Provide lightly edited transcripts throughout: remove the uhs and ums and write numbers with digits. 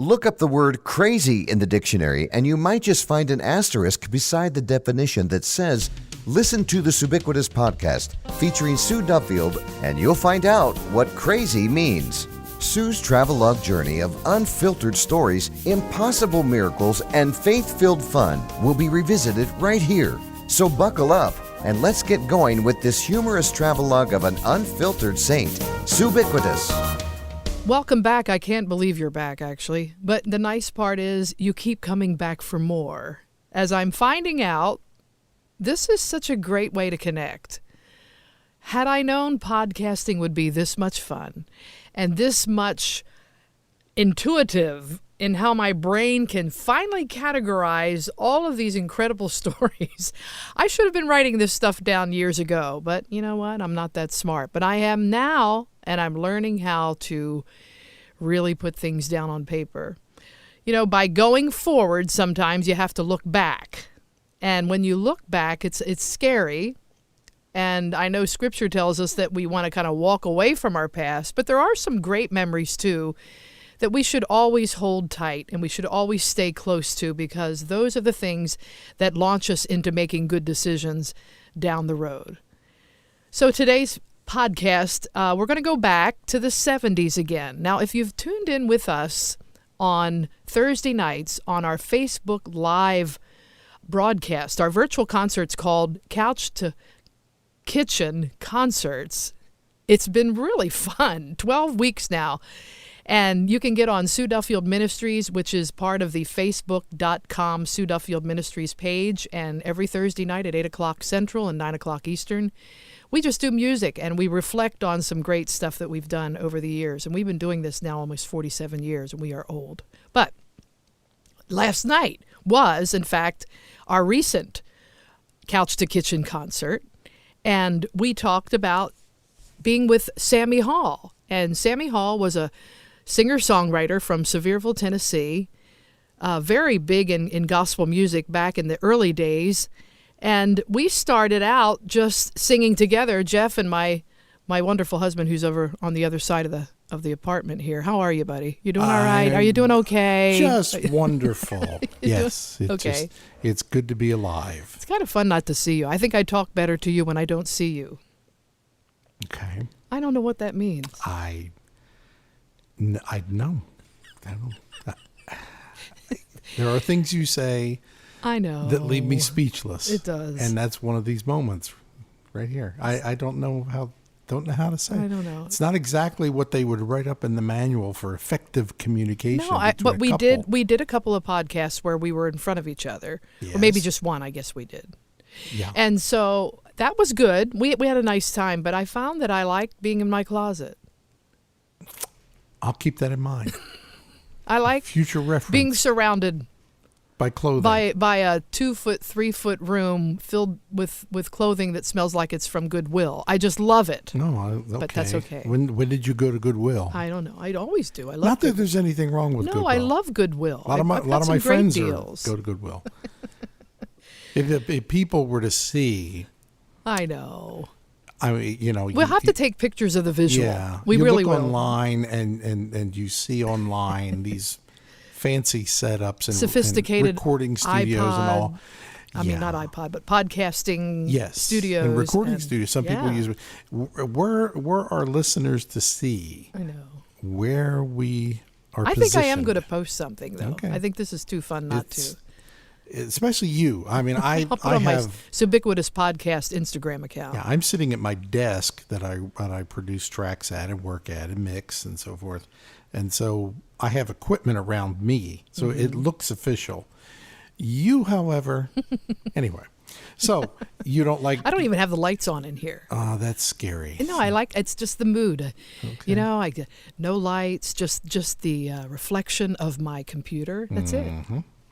Look up the word crazy in the dictionary, and you might just find an asterisk beside the definition that says, listen to the Subiquitous podcast featuring Sue Duffield, and you'll find out what crazy means. Sue's travelogue journey of unfiltered stories, impossible miracles, and faith-filled fun will be revisited right here. So buckle up, and let's get going with this humorous travelogue of an unfiltered saint, Subiquitous. Welcome back. I can't believe you're back, actually. But the nice part is you keep coming back for more. As I'm finding out, this is such a great way to connect. Had I known podcasting would be this much fun and this much intuitive in how my brain can finally categorize all of these incredible stories, I should have been writing this stuff down years ago. But you know what? I'm not that smart. But I am now. And I'm learning how to really put things down on paper. You know, by going forward, sometimes you have to look back. And when you look back, it's scary. And I know Scripture tells us that we want to kind of walk away from our past. But there are some great memories, too, that we should always hold tight and we should always stay close to, because those are the things that launch us into making good decisions down the road. So today's podcast, we're going to go back to the 70s again. Now, if you've tuned in with us on Thursday nights on our Facebook Live broadcast, our virtual concerts called Couch to Kitchen Concerts, it's been really fun, 12 weeks now. And you can get on Sue Duffield Ministries, which is part of the facebook.com Sue Duffield Ministries page. And every Thursday night at 8 o'clock Central and 9 o'clock Eastern, we just do music and we reflect on some great stuff that we've done over the years. And we've been doing this now almost 47 years, and we are old. But last night was, in fact, our recent Couch to Kitchen concert. And we talked about being with Sammy Hall. And Sammy Hall was a singer-songwriter from Sevierville, Tennessee, very big in gospel music back in the early days. And we started out just singing together, Jeff and my wonderful husband, who's over on the other side of the apartment here. How are you, buddy? You doing all right? Are you doing okay? Just wonderful. Yes. Okay. It's good to be alive. It's kind of fun not to see you. I think I talk better to you when I don't see you. Okay. I don't know what that means. I know. I don't. There are things you say, I know, that leave me speechless. It does. And that's one of these moments right here. I don't know how to say. I don't know. It's not exactly what they would write up in the manual for effective communication. No, but we did a couple of podcasts where we were in front of each other. Yes. Or maybe just one, I guess we did. Yeah. And so that was good. We had a nice time, but I found that I liked being in my closet. I'll keep that in mind. I like future reference. Being surrounded by clothing. By a 2-foot, 3-foot room filled with clothing that smells like it's from Goodwill. I just love it. No, okay. But that's okay. When did you go to Goodwill? I don't know. I always do. I love Not that Goodwill. there's anything wrong with Goodwill. No, I love Goodwill. A lot of my friends go to Goodwill. If people were to see, I know. I mean, we'll have to take pictures of the visual. Yeah, we you really look will. online and you see online these fancy setups and sophisticated and recording studios iPod, and all. I mean, not iPod, but podcasting studios. And recording studios. Some people use it. We're our listeners to see. I know. Where we are I positioned. think I am going to post something, though. Okay. I think this is too fun not to. Especially you. I mean, I have my Subiquitous Podcast Instagram account. Yeah, I'm sitting at my desk that I produce tracks at and work at and mix and so forth. And so I have equipment around me, so it looks official. You, however, anyway, so you don't like... I don't even have the lights on in here. Oh, that's scary. No, it's just the mood. Okay. No lights, just the reflection of my computer. That's it.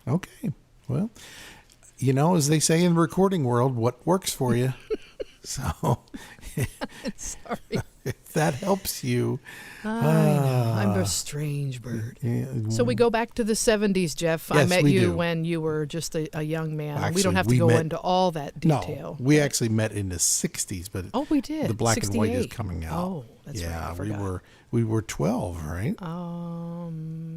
Okay. Well, as they say in the recording world, what works for you So Sorry. if that helps you. I know. I'm a strange bird. So we go back to the 70s, Jeff. I Yes, met we you do. when you were just a young man. We Actually, don't have to we go met- into all that detail. No, we actually met in the 60s, but Oh, we did. the black and white is 68. coming out. Oh, that's right. yeah, I forgot. we were 12, right?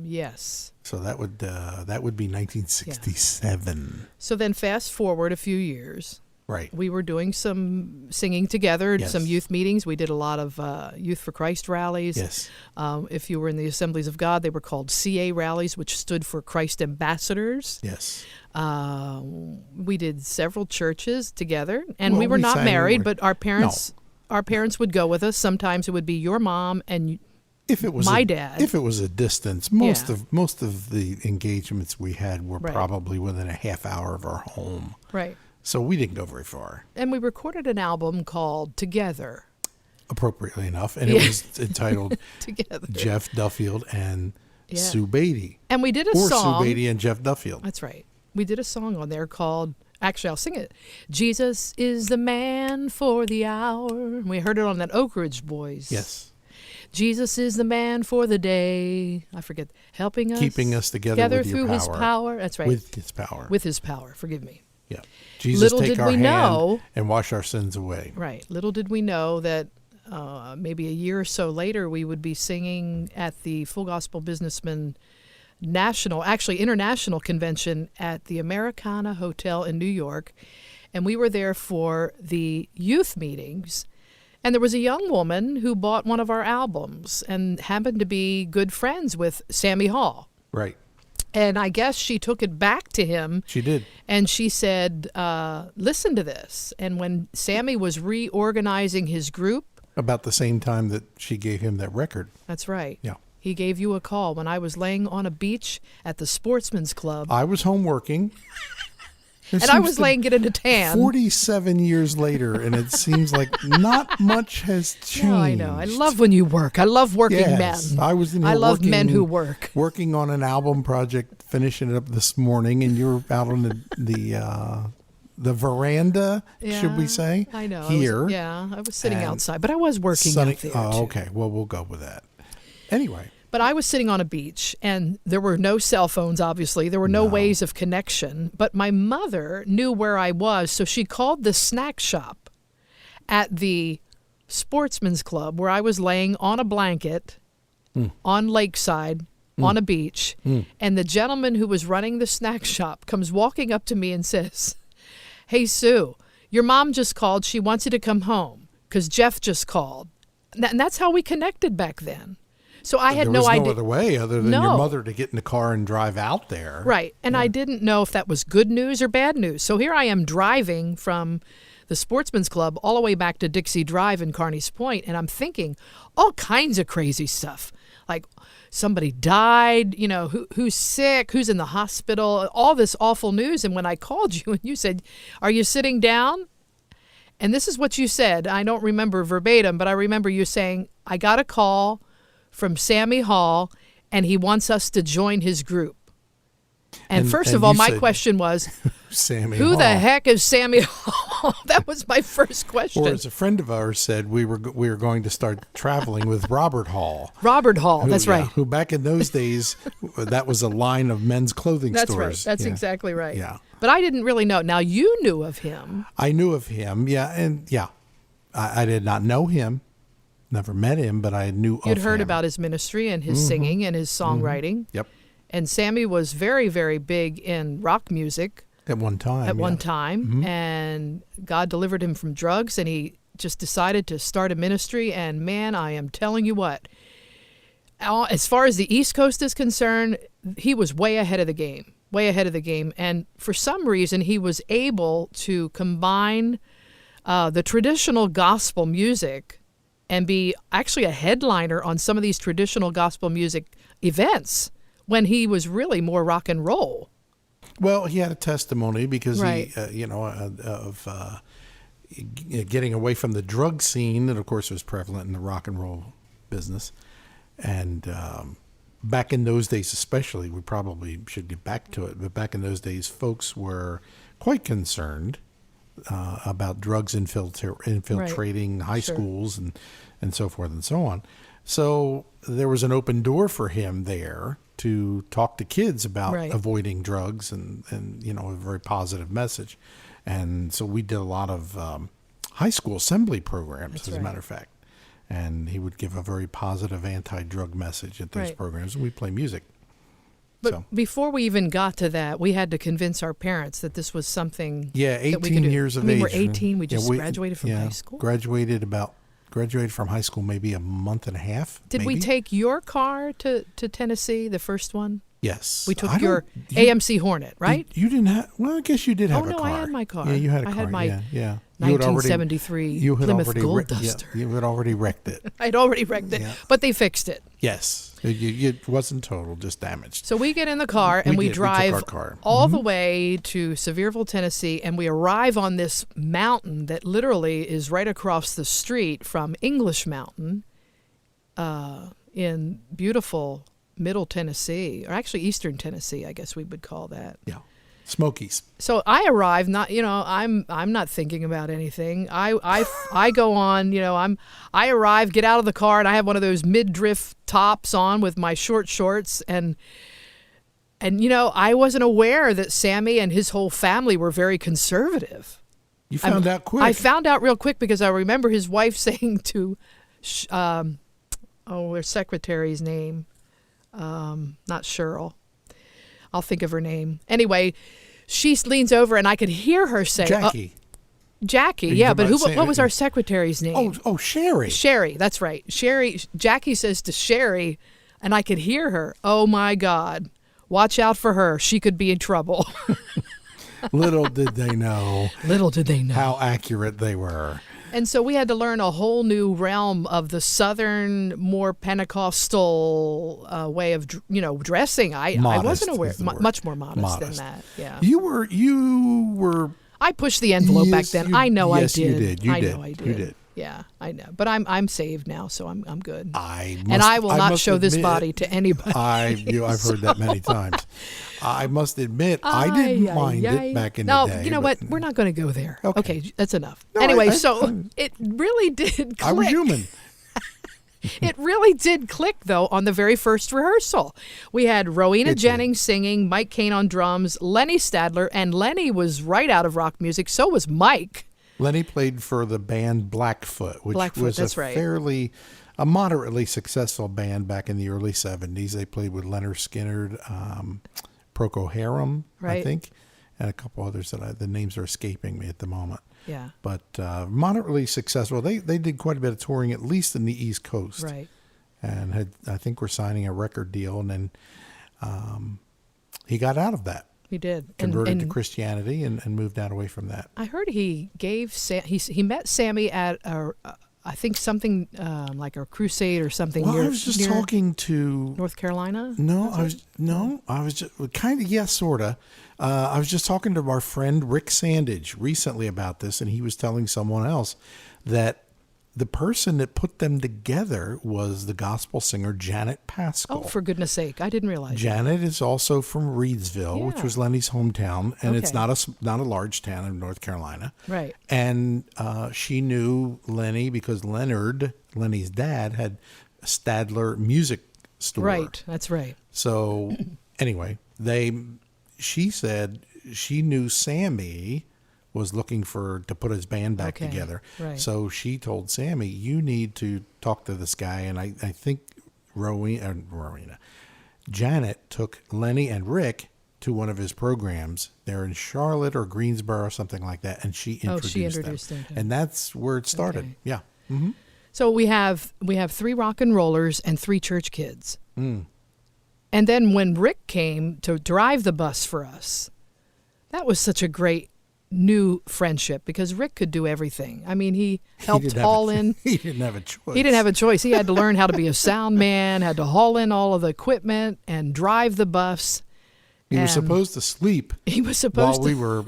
Yes. So that would be 1967. So then fast forward a few years. Right. We were doing some singing together, Yes. some youth meetings. We did a lot of Youth for Christ rallies. Yes. If you were in the Assemblies of God, they were called CA rallies, which stood for Christ Ambassadors. Yes. We did several churches together, and Well, we were we not sang married, over- but our parents would go with us. Sometimes it would be your mom and If it was my dad. If it was a distance, most Yeah. of the engagements we had were Right. probably within a half hour of our home. right. So we didn't go very far, And we recorded an album called Together. appropriately enough, and it was entitled Together. Jeff Duffield and Yeah. Sue Beatty. And we did a Or song. Sue Beatty and Jeff Duffield. That's right. We did a song on there called, actually, I'll sing it. Jesus is the man for the hour. We heard it on that Oak Ridge Boys. Yes. Jesus is the man for the day. I forget. Helping us. Keeping us together with your through his power. power. That's right. With his power. With his power. Forgive me. yeah. Jesus, Little take did our we hand know- and wash our sins away. Right. Little did we know that maybe a year or so later we would be singing at the Full Gospel Businessman international convention at the Americana Hotel in New York. And we were there for the youth meetings. And there was a young woman who bought one of our albums and happened to be good friends with Sammy Hall. Right. And I guess she took it back to him. She did. And she said, listen to this. And when Sammy was reorganizing his group, About the same time that she gave him that record. that's right. Yeah. He gave you a call when I was laying on a beach at the Sportsman's Club. I was home working. And I was laying getting a tan. 47 years later, and it seems like not much has changed. No, I know. I love when you work. I love working Yes, men. I was in here I love men working- who work. Working on an album project, finishing it up this morning, and you're out on the veranda, should we Yeah, say? I know. Here. I was sitting And outside, but I was working sunny. out there. Oh, too. okay. Well, we'll go with that. Anyway. But I was sitting on a beach, and there were no cell phones, obviously. There were no ways of connection. But my mother knew where I was, so she called the snack shop at the Sportsman's Club, where I was laying on a blanket on Lakeside on a beach. And the gentleman who was running the snack shop comes walking up to me and says, "Hey, Sue, your mom just called. She wants you to come home because Jeff just called." And that's how we connected back then. So I had There no was idea. no other way other than No. your mother to get in the car and drive out there. Right. And I didn't know if that was good news or bad news. So here I am driving from the Sportsman's Club all the way back to Dixie Drive in Carneys Point, and I'm thinking all kinds of crazy stuff. Like somebody died, who's sick, who's in the hospital, all this awful news. And when I called you and you said, "Are you sitting down?" And this is what you said. I don't remember verbatim, but I remember you saying, "I got a call from Sammy Hall, and he wants us to join his group." And first and of all, you my said, question was, Sammy who the Hall. heck is Sammy Hall? That was my first question. Or as a friend of ours said, we were going to start traveling with Robert Hall. Robert Hall, that's right. Who back in those days, that was a line of men's clothing That's stores. right. That's Yeah. exactly right. Yeah. But I didn't really know. Now, you knew of him. I knew of him, I did not know him, never met him, but I knew of him. You'd heard about his ministry and his singing and his songwriting. Yep. And Sammy was very, very big in rock music At one time. at one yes. time. And God delivered him from drugs, and he just decided to start a ministry. And man, I am telling you what, as far as the East Coast is concerned, he was way ahead of the game, way ahead of the game. And for some reason, he was able to combine the traditional gospel music and be actually a headliner on some of these traditional gospel music events when he was really more rock and roll. Well, he had a testimony because Right. he, getting away from the drug scene that, of course, was prevalent in the rock and roll business. And back in those days, especially, we probably should get back to it, but back in those days, folks were quite concerned about drugs infiltrating high Sure. schools and so forth and so on. So there was an open door for him there to talk to kids about Right. avoiding drugs and a very positive message. And so we did a lot of high school assembly programs, That's as a right. matter of fact. And he would give a very positive anti-drug message at those Right. programs. And we play music. But So. before we even got to that, we had to convince our parents that this was something. Yeah, that we 18 could do. years of I mean, age. we're 18. We Yeah, just graduated from high school. Graduated from high school maybe a month and a half. Did we maybe? take your car to Tennessee, the first one? Yes. We took I don't- your AMC Hornet, right? You didn't have. Well, I guess you did have Oh, a no, car. I had my car. Yeah, you had a I car. had my yeah. You had already- 1973 you had Plymouth already Gold wrecked- Duster. Yeah, you had already wrecked it. I'd already wrecked it, Yeah. but they fixed it. Yes. It wasn't total, just damaged. So we get in the car and we did. We took drive our car. all the way to Sevierville, Tennessee, and we arrive on this mountain that literally is right across the street from English Mountain in beautiful Middle Tennessee, or actually Eastern Tennessee, I guess we would call that. Yeah. Smokies. So I arrive not, I'm not thinking about anything. I go on, I arrive, get out of the car, and I have one of those mid-drift tops on with my short shorts, and I wasn't aware that Sammy and his whole family were very conservative. You found out quick. I found out real quick because I remember his wife saying to, their secretary's name, not Cheryl. I'll think of her name. Anyway, she leans over and I could hear her say, Jackie. Jackie, Are you yeah, talking but about what was our secretary's name? Oh, Sherry. Sherry, that's right. Jackie says to Sherry, and I could hear her, oh my God, watch out for her. She could be in trouble. Little did they know Little did they know. how accurate they were. And so we had to learn a whole new realm of the Southern, more Pentecostal way of, dressing. I wasn't aware. is the word. Much more modest than that. Yeah. You were. I pushed the envelope back Yes, then. you- I know yes, I you did. did. You I did. know I You did. did. Yeah, I know. But I'm saved now, so I'm good. I will not must show this admit- body to anybody. I've heard that many times. I must admit, I didn't mind it back in the day. No, you know but what? We're not going to go there. Okay. Okay, that's enough. No, anyway, I- so it really did click. I was human. It really did click, though, on the very first rehearsal. We had Rowena It did. Jennings singing, Mike Cain on drums, Lenny Stadler, and Lenny was right out of rock music. So was Mike. Lenny played for the band Blackfoot, which Blackfoot, was that's a right. moderately successful band back in the early 70s. They played with Leonard Skinner, Procol Harum, I Right. think, and a couple others that the names are escaping me at the moment. Yeah, But moderately successful. They did quite a bit of touring, at least in the East Coast. right. And I think we're signing a record deal, and then he got out of that, He did. converted to and Christianity, and moved out away from that. I heard he gave he met Sammy at I think something like a crusade or something. Well, near, I was just near talking to North Carolina. No, I was just kind of, yes, sort of. I was just talking to our friend Rick Sandage recently about this, and he was telling someone else that the person that put them together was the gospel singer Janet Paschal. Oh, for goodness sake! I didn't realize. Janet is also from Reedsville, which Yeah. was Lenny's hometown, and it's Okay. not a large town in North Carolina. Right. And she knew Lenny because Lenny's dad, had a Stadler music store. Right. That's right. So anyway, she said she knew Sammy was looking to put his band back Okay, together. right. So she told Sammy, you need to talk to this guy. And I think Janet took Lenny and Rick to one of his programs. They're in Charlotte or Greensboro, something like that. And she introduced, them to And that's where it started. Okay. Yeah. So we have 3 rock and rollers and 3 church kids. Mm. And then when Rick came to drive the bus for us, that was such a great new friendship because Rick could do everything. I mean, he helped didn't have haul in. He didn't have a choice. He didn't have a choice. He had to learn how to be a sound man, had to haul in all of the equipment and drive the bus. He was And supposed to sleep He was while supposed we to. were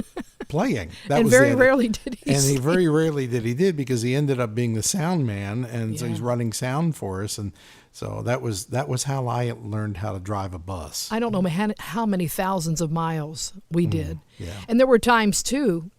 playing. That And was very it. rarely did he And he sleep. very rarely did because he ended up being the sound man, and so he's Yeah. running sound for us, and so that was how I learned how to drive a bus. I don't know how many thousands of miles we did. yeah. And there were times, too,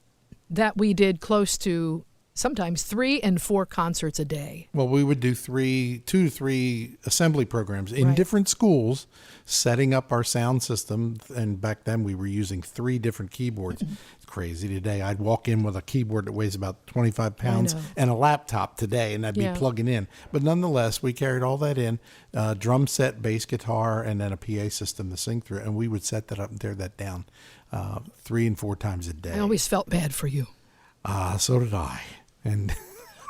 that we did close to sometimes 3 and 4 concerts a day. Well, we would do 2 to 3 assembly programs in Right. different schools, setting up our sound system. And back then we were using 3 different keyboards. It's crazy today. I'd walk in with a keyboard that weighs about 25 pounds know. and a laptop today, and I'd be Yeah. plugging in. But nonetheless, we carried all that in, drum set, bass guitar, and then a PA system to sing through. And we would set that up and tear that down 3 and 4 times a day. I always felt bad for you. So did I. And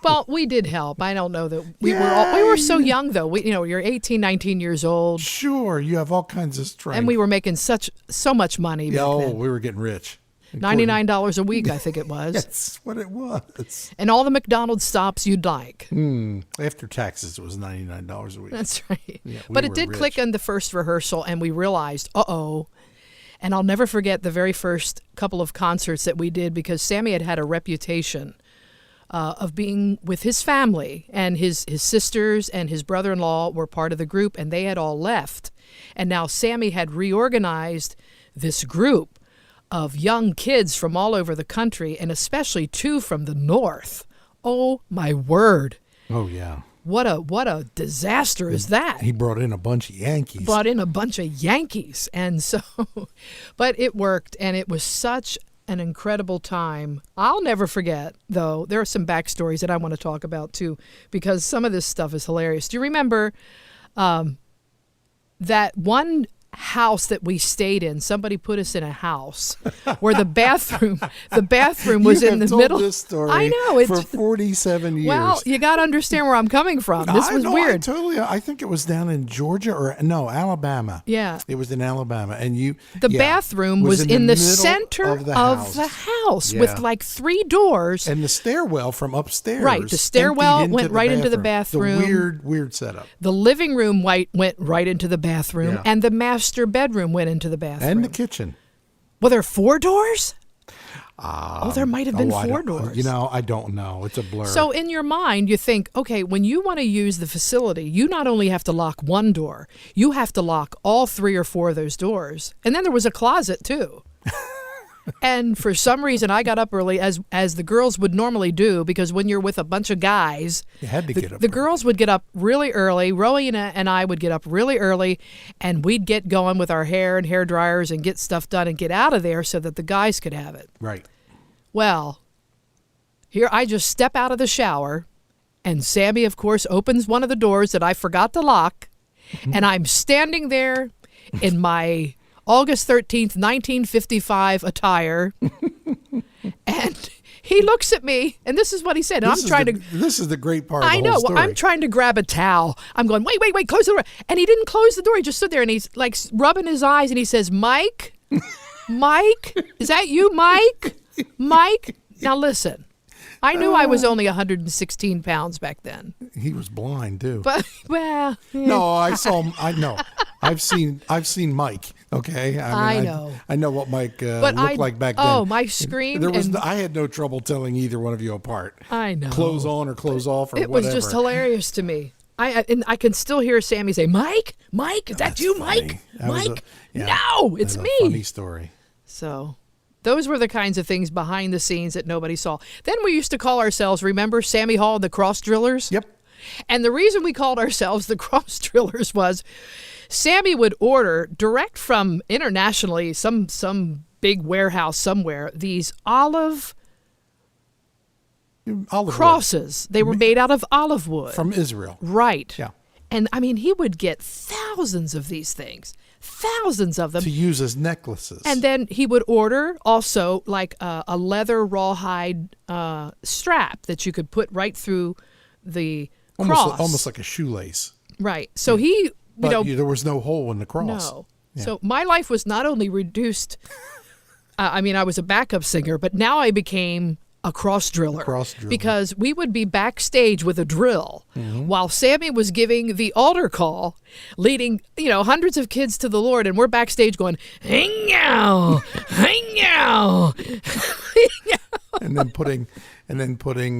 Well, we did help. I don't know that we were so young though. You're 18, 19 years old, sure, you have all kinds of strength. and we were making so much money back then. We were getting rich. $99 a week, I think it was. That's what it was. And all the McDonald's stops you'd like. After taxes, it was $99 a week. That's right. Yeah, we but it were did rich. click in the first rehearsal, and we realized, uh-oh. And I'll never forget the very first couple of concerts that we did, because Sammy had a reputation of being with his family, and his sisters and his brother-in-law were part of the group, and they had all left. And now Sammy had reorganized this group of young kids from all over the country, and especially 2 from the north. Oh, my word. Oh, yeah. What a disaster is that? He brought in a bunch of Yankees. Brought in a bunch of Yankees. And so, but it worked, and it was such an incredible time. I'll never forget, though, there are some backstories that I want to talk about, too, because some of this stuff is hilarious. Do you remember that one house that we stayed in? Somebody put us in a house where the bathroom was You in have the told middle. this story I know for 47 years. Well, you got to understand where I'm coming from. This was weird. I think it was down in Georgia Alabama. Yeah. It was in Alabama, and The bathroom was in the middle center of the house. with Yeah. like 3 doors. And the stairwell from upstairs. Right, the stairwell emptied went right into the bathroom. The weird setup. The living room went right into the bathroom, Yeah. and the master bedroom went into the bathroom. And the kitchen. Well, there are 4 doors? There might have been 4 doors. I don't know. It's a blur. So in your mind, you think, okay, when you want to use the facility, you not only have to lock 1 door, you have to lock all 3 or 4 of those doors. And then there was a closet, too. And for some reason, I got up early, as the girls would normally do, because when you're with a bunch of guys, you had to get up. the girls would get up really early. Rowena and I would get up really early, and we'd get going with our hair and hair dryers and get stuff done and get out of there so that the guys could have it. Right. Well, here I just step out of the shower, and Sammy, of course, opens one of the doors that I forgot to lock, and I'm standing there in my August 13th, 1955 attire, and he looks at me, and this is what he said. And This is the great part of I the know. whole story. I'm trying to grab a towel. I'm going, wait, close the door. And he didn't close the door. He just stood there, and he's like rubbing his eyes, and he says, Mike, is that you, Mike? Mike? Now listen, I knew I was only 116 pounds back then. He was blind too. But, well. No, I know. I've seen Mike. Okay, I know. I know what Mike But looked like back then. Oh, my scream! I had no trouble telling either one of you apart. I know. Clothes on or clothes off or it whatever. was just hilarious to me. I can still hear Sammy say, Mike, is that you, funny. Mike? That was Mike? yeah, No, it's that's me. A funny story. So those were the kinds of things behind the scenes that nobody saw. Then we used to call ourselves, remember, Sammy Hall and the Cross Drillers? Yep. And the reason we called ourselves the Cross Drillers was Sammy would order direct from internationally, some big warehouse somewhere, these olive crosses. Wood. They were made out of olive wood. From Israel. Right. Yeah. And I mean, he would get thousands of these things, thousands of them. To use as necklaces. And then he would order also like a leather rawhide strap that you could put right through the cross. Almost like a shoelace. Right. So he, there was no hole in the cross. No. Yeah. So my life was not only reduced, I was a backup singer, but now I became a cross driller. Because we would be backstage with a drill while Sammy was giving the altar call, leading, hundreds of kids to the Lord, and we're backstage going, hang-yow, hang-yow, hang-yow. and then putting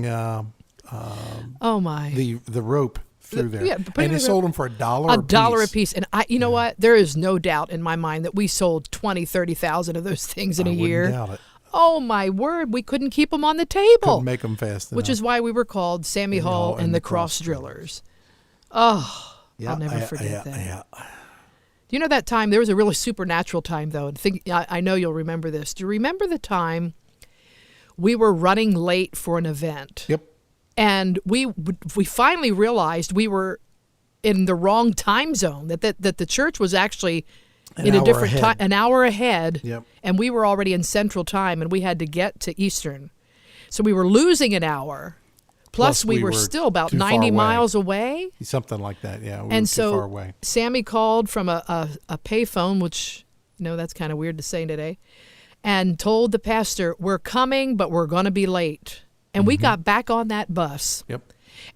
oh my, the rope through there. Yeah, and he sold them for $1 a piece. $1 a piece. And you know what? There is no doubt in my mind that we sold 20,000, 30,000 of those things in a year. Wouldn't doubt it. Oh, my word. We couldn't keep them on the table. Couldn't make them fast enough. Which is why we were called Sammy Hall and the Cross Drillers. Oh, I'll never forget that. Yeah. Do you know that time? There was a really supernatural time, though. And I know you'll remember this. Do you remember the time we were running late for an event? Yep. And we finally realized we were in the wrong time zone, that the church was actually in a different time, an hour ahead. Yep. And we were already in Central Time, and we had to get to Eastern. So we were losing an hour. Plus we were still about 90 miles away. Something like that, yeah. We and were so too far away. Sammy called from a payphone, which, that's kind of weird to say today, and told the pastor, we're coming, but we're going to be late. And we got back on that bus. Yep.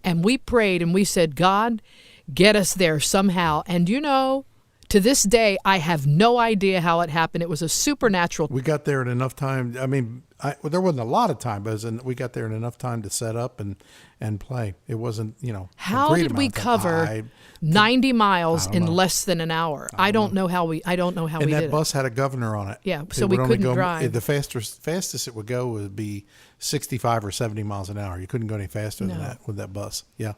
And we prayed, and we said, God, get us there somehow. And to this day, I have no idea how it happened. It was a supernatural. We got there in enough time. I mean, there wasn't a lot of time, but we got there in enough time to set up and play. It wasn't, How did we cover 90 miles in less than an hour? I don't know how we did it. And that bus had a governor on it. Yeah, so we couldn't drive. The fastest it would go would be 65 or 70 miles an hour. You couldn't go any faster than that with that bus. Yeah.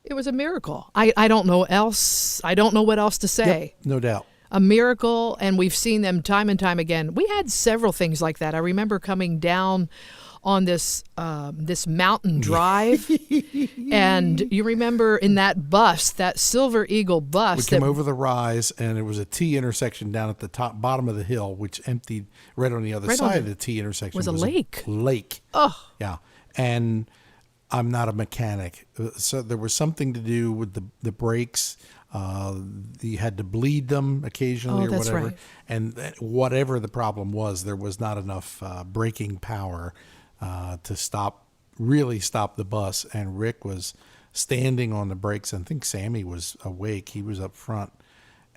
It was a miracle. I don't know else. I don't know what else to say. Yep, no doubt. A miracle, and we've seen them time and time again. We had several things like that. I remember coming down on this mountain drive, and you remember in that bus, that Silver Eagle bus. We came over the rise, and it was a T intersection down at the bottom of the hill, which emptied right on the other side of the T intersection. Was a lake. Lake. Oh. Yeah, and I'm not a mechanic, so there was something to do with the brakes. You had to bleed them occasionally or whatever. Right. And whatever the problem was, there was not enough braking power to really stop the bus. And Rick was standing on the brakes, and I think Sammy was awake. He was up front.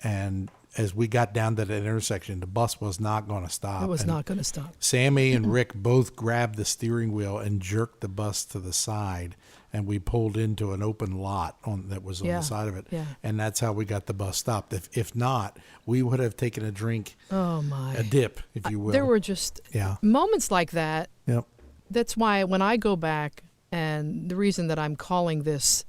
And as we got down to that intersection, the bus was not going to stop. It was not going to stop. Sammy and Rick both grabbed the steering wheel and jerked the bus to the side, and we pulled into an open lot that was on the side of it. Yeah. And that's how we got the bus stopped. If not, we would have taken a drink, a dip, if you will. There were just moments like that. Yep. That's why when I go back, and the reason that I'm calling this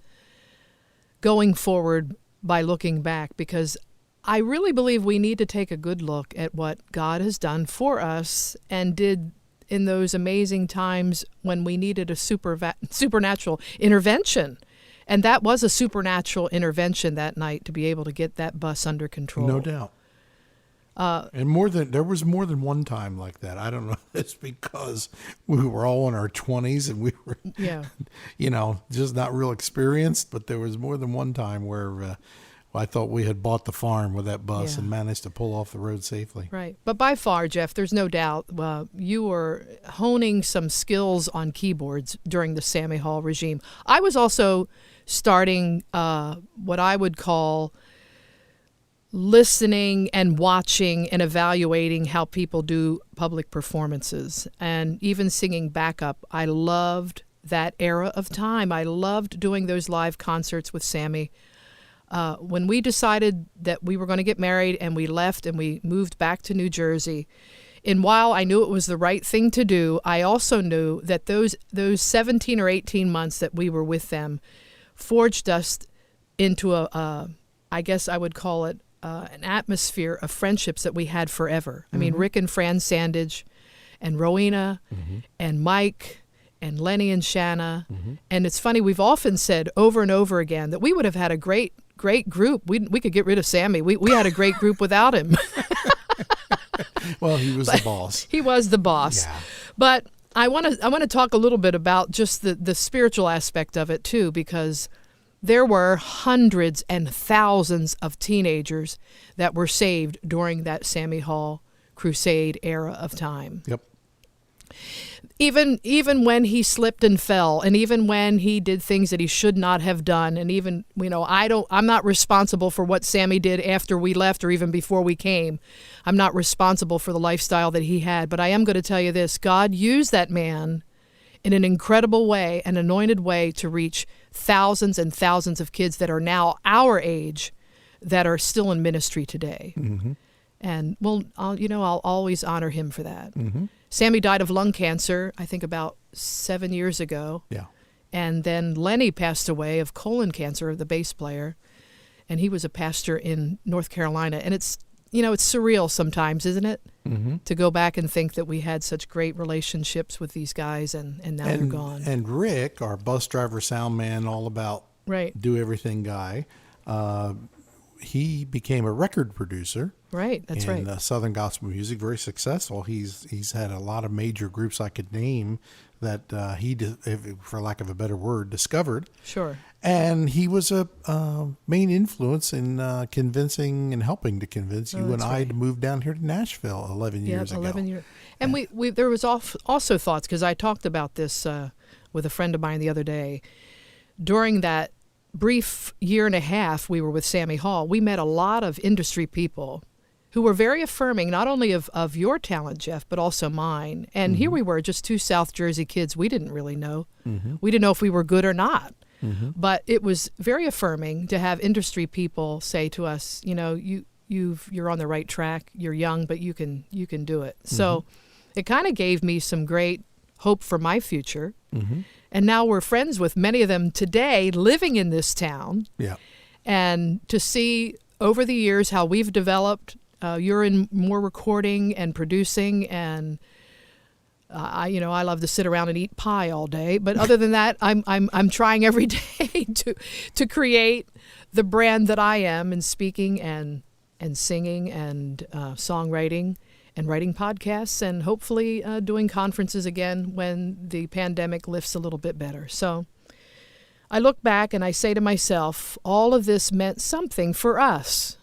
going forward by looking back, because I really believe we need to take a good look at what God has done for us and did in those amazing times when we needed a supernatural intervention. And that was a supernatural intervention that night to be able to get that bus under control. No doubt. And there was more than one time like that. I don't know if it's because we were all in our 20s and we were, just not real experienced, but there was more than one time where I thought we had bought the farm with that bus and managed to pull off the road safely. Right. But by far, Jeff, there's no doubt you were honing some skills on keyboards during the Sammy Hall regime. I was also starting what I would call listening and watching and evaluating how people do public performances and even singing backup. I loved that era of time. I loved doing those live concerts with Sammy. When we decided that we were going to get married and we left and we moved back to New Jersey, and while I knew it was the right thing to do, I also knew that those 17 or 18 months that we were with them forged us into I guess I would call it an atmosphere of friendships that we had forever. I mean, Rick and Fran Sandage and Rowena and Mike and Lenny and Shanna. And it's funny, we've often said over and over again that we would have had a great group. We could get rid of Sammy. We had a great group without him. Well, he was the boss. He was the boss. Yeah. But I want to talk a little bit about just the spiritual aspect of it too, because there were hundreds and thousands of teenagers that were saved during that Sammy Hall crusade era of time. Yep. Even when he slipped and fell, and even when he did things that he should not have done, and even, I'm not responsible for what Sammy did after we left or even before we came. I'm not responsible for the lifestyle that he had, but I am going to tell you this. God used that man in an incredible way, an anointed way, to reach thousands and thousands of kids that are now our age that are still in ministry today. And I'll always honor him for that. Mm-hmm. Sammy died of lung cancer, I think about 7 years ago. Yeah. And then Lenny passed away of colon cancer, the bass player. And he was a pastor in North Carolina. And it's surreal sometimes, isn't it? Mm-hmm. To go back and think that we had such great relationships with these guys and now they're gone. And Rick, our bus driver, sound man, all about Right. do everything guy, he became a record producer. Right, that's right. In Southern gospel music, very successful. He's had a lot of major groups I could name that he, for lack of a better word, discovered. Sure. And he was a main influence in convincing and helping to convince you and I to move down here to Nashville 11 years ago. 11 years. And we there was also thoughts, because I talked about this with a friend of mine the other day. During that brief year and a half we were with Sammy Hall, we met a lot of industry people who were very affirming, not only of your talent, Jeff, but also mine. And here we were, just two South Jersey kids. We didn't really know. Mm-hmm. We didn't know if we were good or not. Mm-hmm. But it was very affirming to have industry people say to us, you're on the right track. You're young, but you can do it. Mm-hmm. So it kind of gave me some great hope for my future. Mm-hmm. And now we're friends with many of them today living in this town. Yeah. And to see over the years how we've developed, you're in more recording and producing, and I love to sit around and eat pie all day. But other than that, I'm trying every day to create the brand that I am in speaking and singing and songwriting and writing podcasts, and hopefully doing conferences again when the pandemic lifts a little bit better. So I look back and I say to myself, all of this meant something for us.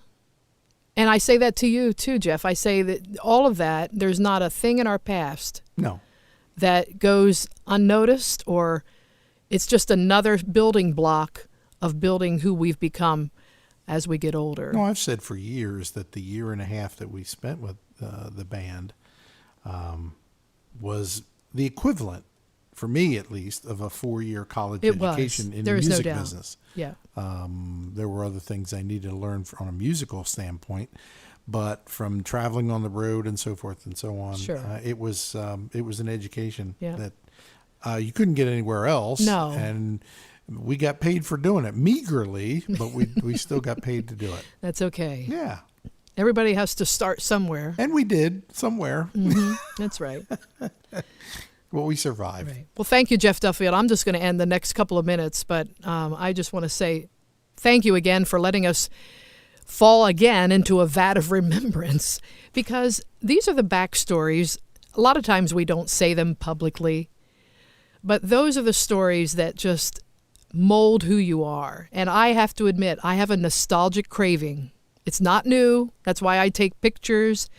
And I say that to you too, Jeff. I say that all of that, there's not a thing in our past that goes unnoticed, or it's just another building block of building who we've become as we get older. No, I've said for years that the year and a half that we spent with the band was the equivalent, for me at least, of a 4-year college education in the music business. Yeah. There were other things I needed to learn on a musical standpoint, but from traveling on the road and so forth and so on, it was an education that you couldn't get anywhere else. No. And we got paid for doing it, meagerly, but we still got paid to do it. That's okay. Yeah. Everybody has to start somewhere. And we did, somewhere. Mm-hmm. That's right. Well, we survived. Right. Well, thank you, Jeff Duffield. I'm just going to end the next couple of minutes, but I just want to say thank you again for letting us fall again into a vat of remembrance, because these are the backstories. A lot of times we don't say them publicly, but those are the stories that just mold who you are. And I have to admit, I have a nostalgic craving. It's not new. That's why I take pictures.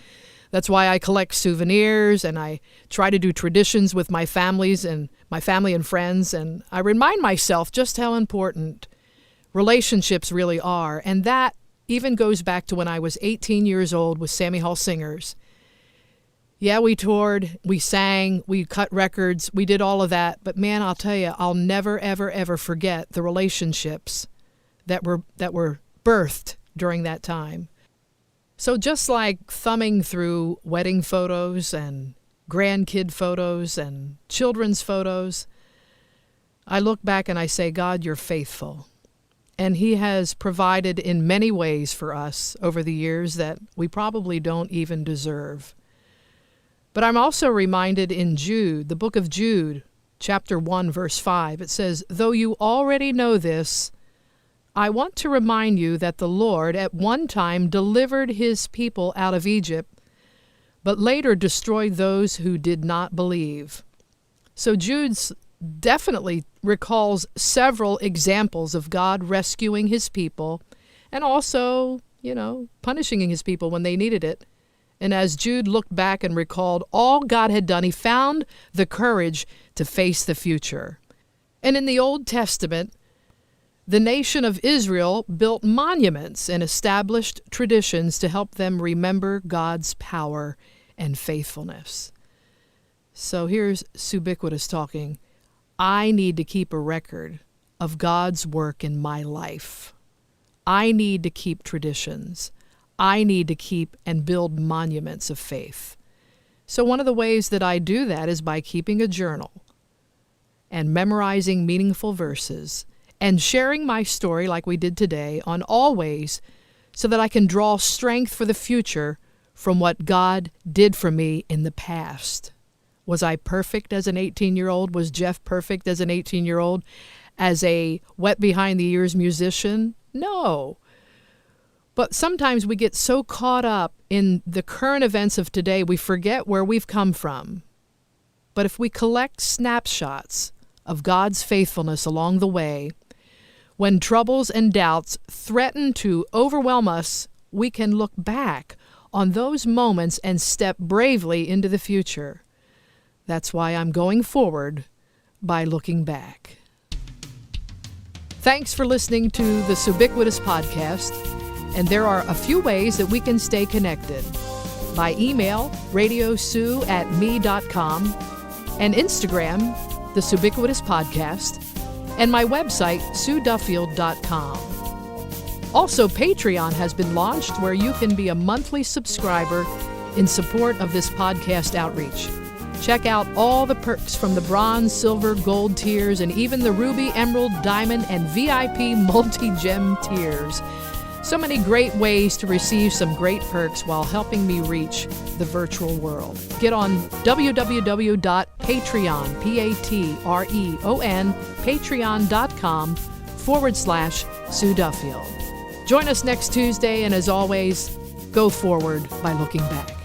That's why I collect souvenirs, and I try to do traditions with my family and friends. And I remind myself just how important relationships really are. And that even goes back to when I was 18 years old with Sammy Hall Singers. Yeah, we toured, we sang, we cut records, we did all of that. But man, I'll tell you, I'll never, ever, ever forget the relationships that were birthed during that time. So just like thumbing through wedding photos and grandkid photos and children's photos, I look back and I say, God, you're faithful. And he has provided in many ways for us over the years that we probably don't even deserve. But I'm also reminded in Jude, the book of Jude, chapter 1, verse 5, it says, though you already know this, I want to remind you that the Lord at one time delivered his people out of Egypt, but later destroyed those who did not believe. So Jude's definitely recalls several examples of God rescuing his people and also, punishing his people when they needed it. And as Jude looked back and recalled all God had done, he found the courage to face the future. And in the Old Testament, the nation of Israel built monuments and established traditions to help them remember God's power and faithfulness. So here's Subiquitous talking. I need to keep a record of God's work in my life. I need to keep traditions. I need to keep and build monuments of faith. So one of the ways that I do that is by keeping a journal and memorizing meaningful verses and sharing my story like we did today on Always, so that I can draw strength for the future from what God did for me in the past. Was I perfect as an 18-year-old? Was Jeff perfect as an 18-year-old? As a wet behind the ears musician? No. But sometimes we get so caught up in the current events of today, we forget where we've come from. But if we collect snapshots of God's faithfulness along the way, when troubles and doubts threaten to overwhelm us, we can look back on those moments and step bravely into the future. That's why I'm going forward by looking back. Thanks for listening to the Subiquitous Podcast, and there are a few ways that we can stay connected. By email, radiosue@me.com, and Instagram, the Subiquitous Podcast, and my website, sueduffield.com. Also, Patreon has been launched, where you can be a monthly subscriber in support of this podcast outreach. Check out all the perks from the bronze, silver, gold tiers, and even the ruby, emerald, diamond, and VIP multi-gem tiers. So many great ways to receive some great perks while helping me reach the virtual world. Get on www.patreon, P-A-T-R-E-O-N, patreon.com/Sue Duffield. Join us next Tuesday, and as always, go forward by looking back.